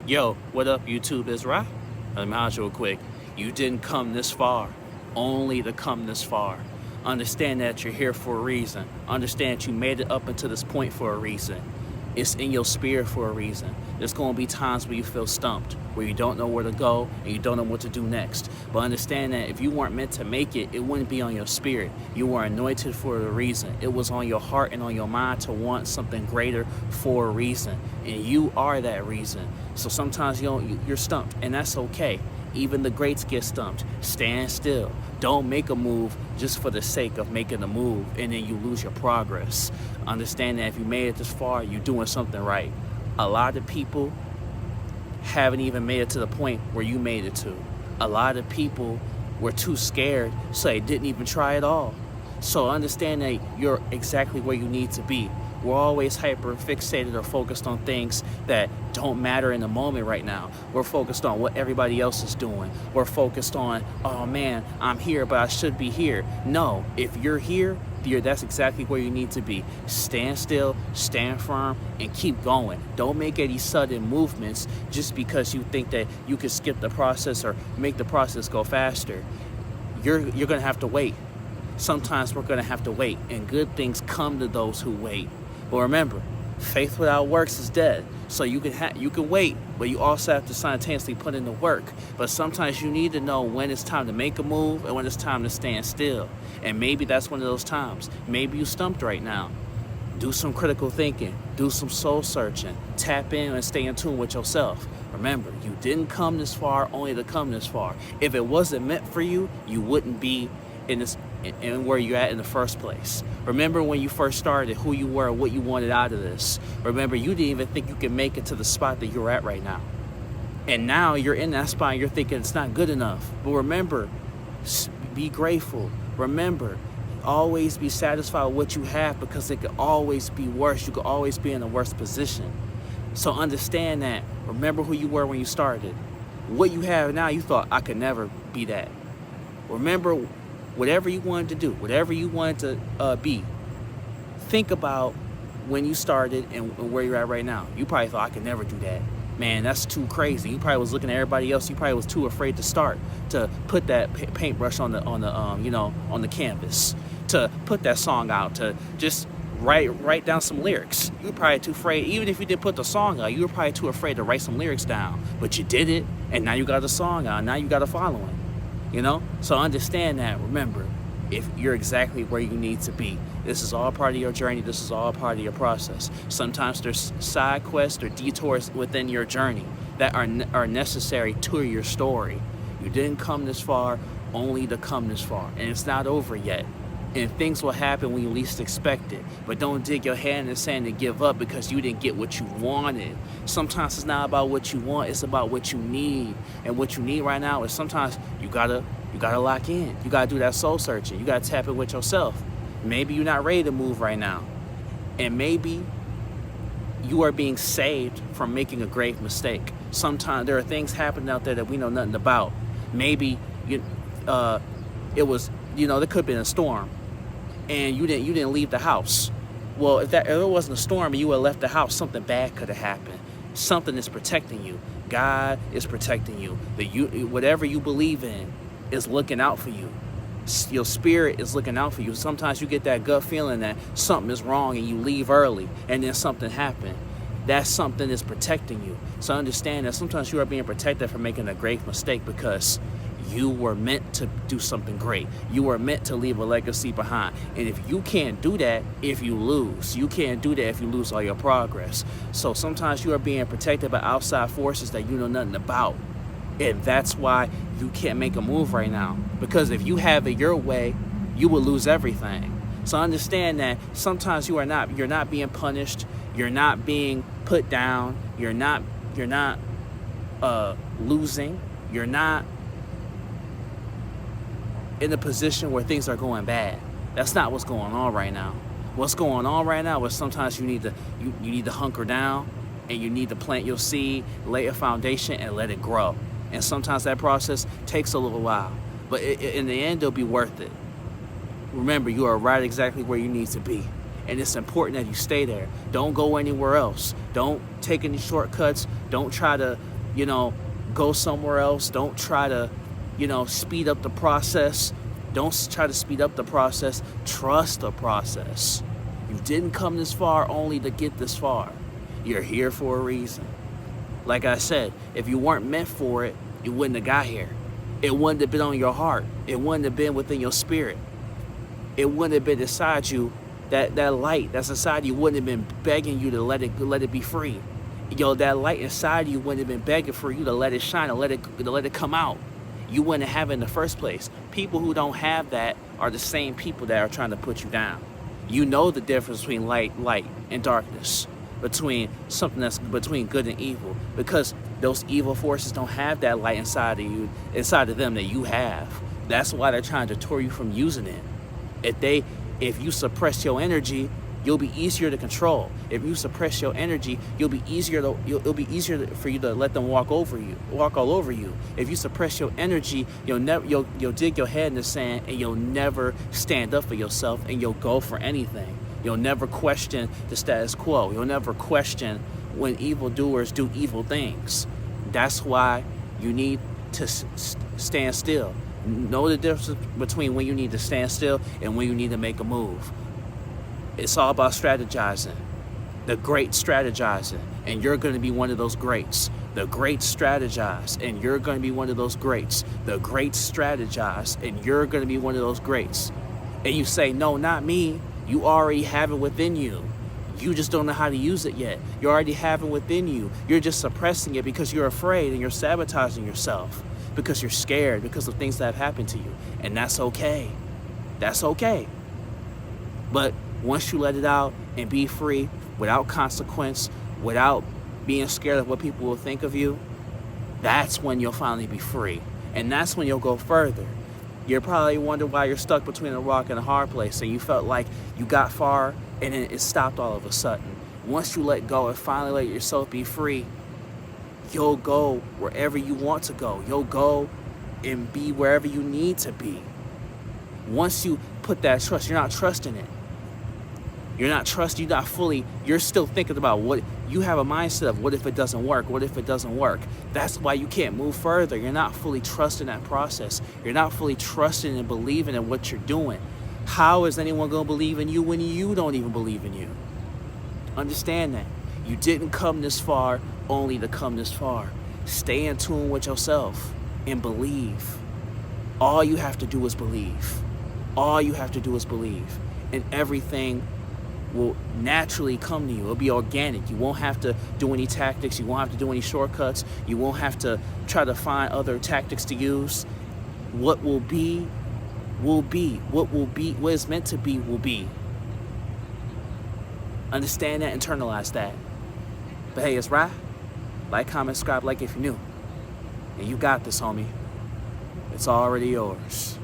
Yo, what up, YouTube? Is Ra? Let me holler real quick. You didn't come this far, only to come this far. Understand that you're here for a reason. Understand that you made it up until this point for a reason. It's in your spirit for a reason. There's going to be times where you feel stumped, where you don't know where to go and you don't know what to do next. But understand that if you weren't meant to make it, it wouldn't be on your spirit. You were anointed for a reason. It was on your heart and on your mind to want something greater for a reason. And you are that reason. So sometimes you're stumped, and that's okay. Even the greats get stumped. Stand still. Don't make a move just for the sake of making a move, and then you lose your progress. Understand that if you made it this far, you're doing something right. A lot of people haven't even made it to the point where you made it to. A lot of people were too scared, so they didn't even try at all. So understand that you're exactly where you need to be. We're always hyper fixated or focused on things that don't matter in the moment right now. We're focused on what everybody else is doing. We're focused on, oh man, I'm here, but I should be here. No, if you're here, that's exactly where you need to be. Stand still, stand firm, and keep going. Don't make any sudden movements just because you think that you can skip the process or make the process go faster. You're gonna have to wait. Sometimes we're gonna have to wait, and good things come to those who wait. But remember, faith without works is dead. So you can wait, but you also have to simultaneously put in the work. But sometimes you need to know when it's time to make a move and when it's time to stand still. And maybe that's one of those times. Maybe you stumped right now. Do some critical thinking. Do some soul searching. Tap in and stay in tune with yourself. Remember, you didn't come this far only to come this far. If it wasn't meant for you, you wouldn't be in where you're at in the first place. Remember when you first started, who you were, what you wanted out of this. Remember, you didn't even think you could make it to the spot that you're at right now. And now you're in that spot and you're thinking it's not good enough. But remember, be grateful. Remember, always be satisfied with what you have, because it could always be worse. You could always be in a worse position. So understand that. Remember who you were when you started. What you have now, you thought, I could never be that. Remember, whatever you wanted to do, whatever you wanted to be, think about when you started and where you're at right now. You probably thought, I could never do that. Man, that's too crazy. You probably was looking at everybody else. You probably was too afraid to start, to put that paintbrush on the canvas, to put that song out, to just write down some lyrics. You were probably too afraid. Even if you didn't put the song out, you were probably too afraid to write some lyrics down. But you did it, and now you got a song out. Now you got a following. So understand that. Remember, if you're exactly where you need to be. This is all part of your journey. This is all part of your process. Sometimes there's side quests or detours within your journey that are necessary to your story. You didn't come this far only to come this far, and it's not over yet. And things will happen when you least expect it. But don't dig your head in the sand and give up because you didn't get what you wanted. Sometimes it's not about what you want, it's about what you need. And what you need right now is sometimes you gotta lock in. You gotta do that soul searching. You gotta tap in with yourself. Maybe you're not ready to move right now. And maybe you are being saved from making a grave mistake. Sometimes there are things happening out there that we know nothing about. Maybe it was, there could have been a storm and you didn't leave the house. Well, if it wasn't a storm and you had left the house, something bad could have happened. Something is protecting you. God is protecting you. Whatever you believe in is looking out for you. Your spirit is looking out for you. Sometimes you get that gut feeling that something is wrong and you leave early and then something happened. That something is protecting you. So understand that sometimes you are being protected from making a grave mistake because you were meant to do something great. You were meant to leave a legacy behind. And if you can't do that, if you lose, you can't do that if you lose all your progress. So sometimes you are being protected by outside forces that you know nothing about. And that's why you can't make a move right now. Because if you have it your way, you will lose everything. So understand that sometimes you're not being punished. You're not being put down. You're not losing. You're not in a position where things are going bad. That's not what's going on right now. What's going on right now is sometimes you need to hunker down and you need to plant your seed, lay a foundation, and let it grow. And sometimes that process takes a little while, but in the end, it'll be worth it. Remember, you are right exactly where you need to be. And it's important that you stay there. Don't go anywhere else. Don't take any shortcuts. Don't try to you know, go somewhere else. Don't try to, you know, speed up the process. Don't try to speed up the process. Trust the process. You didn't come this far only to get this far. You're here for a reason. Like I said, if you weren't meant for it, you wouldn't have got here. It wouldn't have been on your heart. It wouldn't have been within your spirit. It wouldn't have been inside you. That light that's inside you wouldn't have been begging you to let it be free. Yo, that light inside you wouldn't have been begging for you to let it shine, to let it come out. You wouldn't have it in the first place. People who don't have that are the same people that are trying to put you down. You know the difference between light and darkness, between something that's between good and evil, because those evil forces don't have that light inside of you, inside of them that you have. That's why they're trying to deter you from using it. If you suppress your energy, you'll be easier to control. If you suppress your energy, it'll be easier for you to let them walk all over you. If you suppress your energy, you'll dig your head in the sand, and you'll never stand up for yourself, and you'll go for anything. You'll never question the status quo. You'll never question when evildoers do evil things. That's why you need to stand still. Know the difference between when you need to stand still and when you need to make a move. It's all about strategizing. The great strategizing, and you're going to be one of those greats. The great strategize, and you're going to be one of those greats. The great strategize, and you're going to be one of those greats. And you say, no, not me. You already have it within you. You just don't know how to use it yet. You already have it within you. You're just suppressing it because you're afraid, and you're sabotaging yourself because you're scared because of things that have happened to you. And that's okay. That's okay. But once you let it out and be free without consequence, without being scared of what people will think of you, that's when you'll finally be free. And that's when you'll go further. You're probably wondering why you're stuck between a rock and a hard place, and you felt like you got far and then it stopped all of a sudden. Once you let go and finally let yourself be free, you'll go wherever you want to go. You'll go and be wherever you need to be. Once you put that trust, you're not trusting it. You're not trusting, you're still thinking about what, you have a mindset of what if it doesn't work? What if it doesn't work? That's why you can't move further. You're not fully trusting that process. You're not fully trusting and believing in what you're doing. How is anyone going to believe in you when you don't even believe in you? Understand that. You didn't come this far only to come this far. Stay in tune with yourself and believe. All you have to do is believe. All you have to do is believe. And everything will naturally come to you. It'll be organic. You won't have to do any tactics. You won't have to do any shortcuts. You won't have to try to find other tactics to use. What will be, will be. What is meant to be, will be. Understand that, internalize that. But hey, it's Ra. Like, comment, subscribe, like if you're new. And you got this, homie. It's already yours.